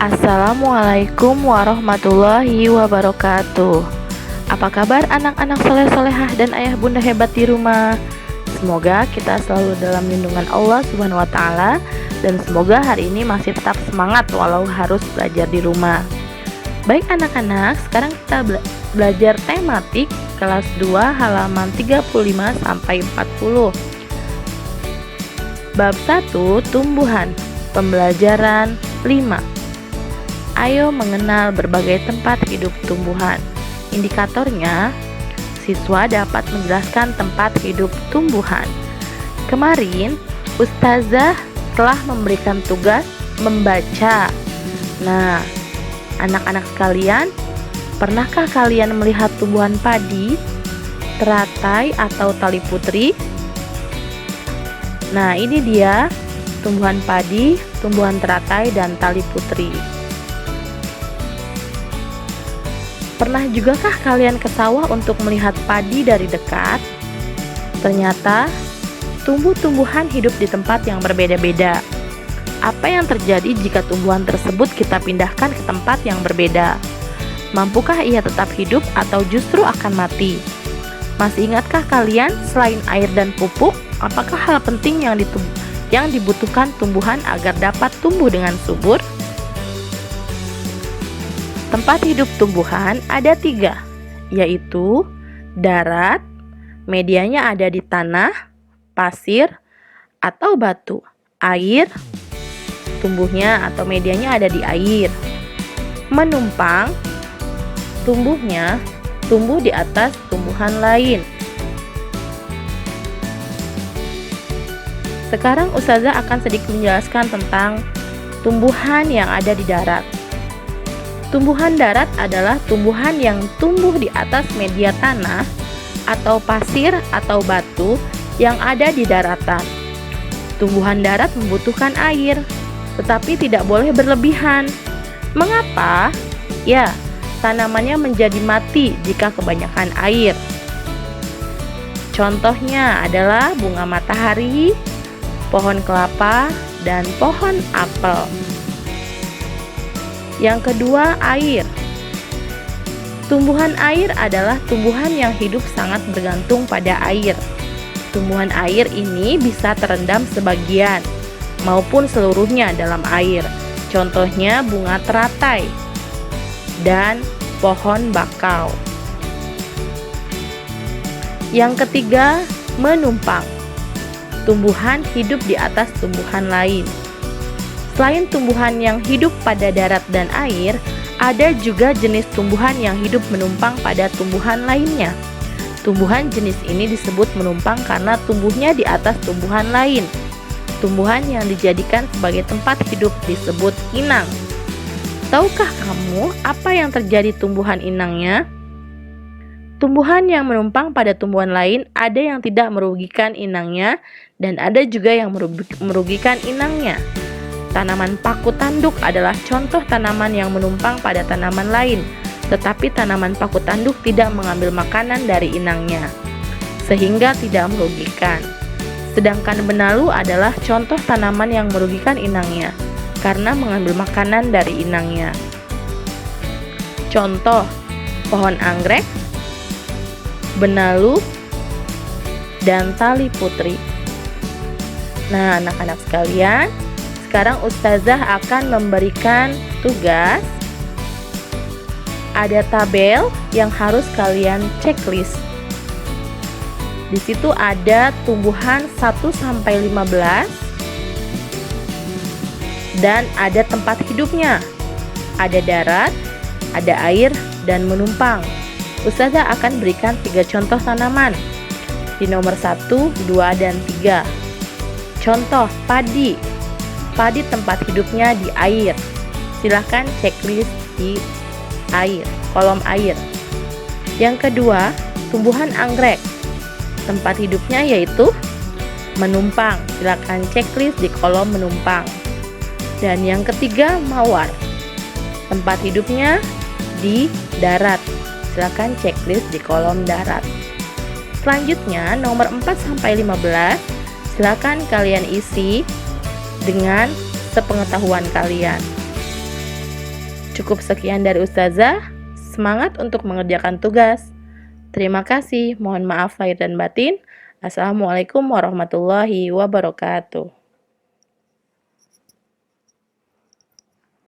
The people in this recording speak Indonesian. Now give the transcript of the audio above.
Assalamualaikum warahmatullahi wabarakatuh. Apa kabar anak-anak soleh-solehah dan ayah bunda hebat di rumah? Semoga kita selalu dalam lindungan Allah Subhanahu wa Ta'ala, dan semoga hari ini masih tetap semangat walau harus belajar di rumah. Baik anak-anak, sekarang kita belajar tematik kelas 2 halaman 35 sampai 40. Bab 1, tumbuhan. Pembelajaran 5. Ayo mengenal berbagai tempat hidup tumbuhan. Indikatornya, siswa dapat menjelaskan tempat hidup tumbuhan. Kemarin, Ustazah telah memberikan tugas membaca. Nah, anak-anak sekalian, pernahkah kalian melihat tumbuhan padi, teratai atau tali putri? Nah, ini dia tumbuhan padi, tumbuhan teratai, dan tali putri. Pernah jugakah kalian ke sawah untuk melihat padi dari dekat? Ternyata, tumbuh-tumbuhan hidup di tempat yang berbeda-beda. Apa yang terjadi jika tumbuhan tersebut kita pindahkan ke tempat yang berbeda? Mampukah ia tetap hidup atau justru akan mati? Masih ingatkah kalian, selain air dan pupuk, apakah hal penting yang dibutuhkan tumbuhan agar dapat tumbuh dengan subur? Tempat hidup tumbuhan ada 3, yaitu darat, medianya ada di tanah, pasir, atau batu. Air, tumbuhnya atau medianya ada di air. Menumpang, tumbuh di atas tumbuhan lain. Sekarang Ustazah akan sedikit menjelaskan tentang tumbuhan yang ada di darat. Tumbuhan darat adalah tumbuhan yang tumbuh di atas media tanah atau pasir atau batu yang ada di daratan. Tumbuhan darat membutuhkan air, tetapi tidak boleh berlebihan. Mengapa? Ya, tanamannya menjadi mati jika kebanyakan air. Contohnya adalah bunga matahari, pohon kelapa, dan pohon apel. Yang kedua, air. Tumbuhan air adalah tumbuhan yang hidup sangat bergantung pada air. Tumbuhan air ini bisa terendam sebagian maupun seluruhnya dalam air. Contohnya bunga teratai dan pohon bakau. Yang ketiga, menumpang. Tumbuhan hidup di atas tumbuhan lain. Selain tumbuhan yang hidup pada darat dan air, ada juga jenis tumbuhan yang hidup menumpang pada tumbuhan lainnya. Tumbuhan jenis ini disebut menumpang karena tumbuhnya di atas tumbuhan lain. Tumbuhan yang dijadikan sebagai tempat hidup disebut inang. Tahukah kamu apa yang terjadi tumbuhan inangnya? Tumbuhan yang menumpang pada tumbuhan lain ada yang tidak merugikan inangnya dan ada juga yang merugikan inangnya. Tanaman paku tanduk adalah contoh tanaman yang menumpang pada tanaman lain, tetapi tanaman paku tanduk tidak mengambil makanan dari inangnya, sehingga tidak merugikan. Sedangkan benalu adalah contoh tanaman yang merugikan inangnya, karena mengambil makanan dari inangnya. Contoh, pohon anggrek, benalu, dan tali putri. Nah, anak-anak sekalian, sekarang Ustazah akan memberikan tugas. Ada tabel yang harus kalian checklist. Di situ ada tumbuhan 1 sampai 15 dan ada tempat hidupnya. Ada darat, ada air, dan menumpang. Ustazah akan berikan 3 contoh tanaman di nomor 1, 2, dan 3. Contoh padi. Padi tempat hidupnya di air. Silahkan checklist di air, kolom air. Yang kedua, tumbuhan anggrek. Tempat hidupnya yaitu menumpang. Silahkan checklist di kolom menumpang. Dan yang ketiga, mawar. Tempat hidupnya di darat. Silahkan checklist di kolom darat. Selanjutnya, nomor 4 sampai 15, silahkan kalian isi dengan sepengetahuan kalian. Cukup sekian dari Ustazah. Semangat untuk mengerjakan tugas. Terima kasih. Mohon maaf lahir dan batin. Assalamualaikum warahmatullahi wabarakatuh.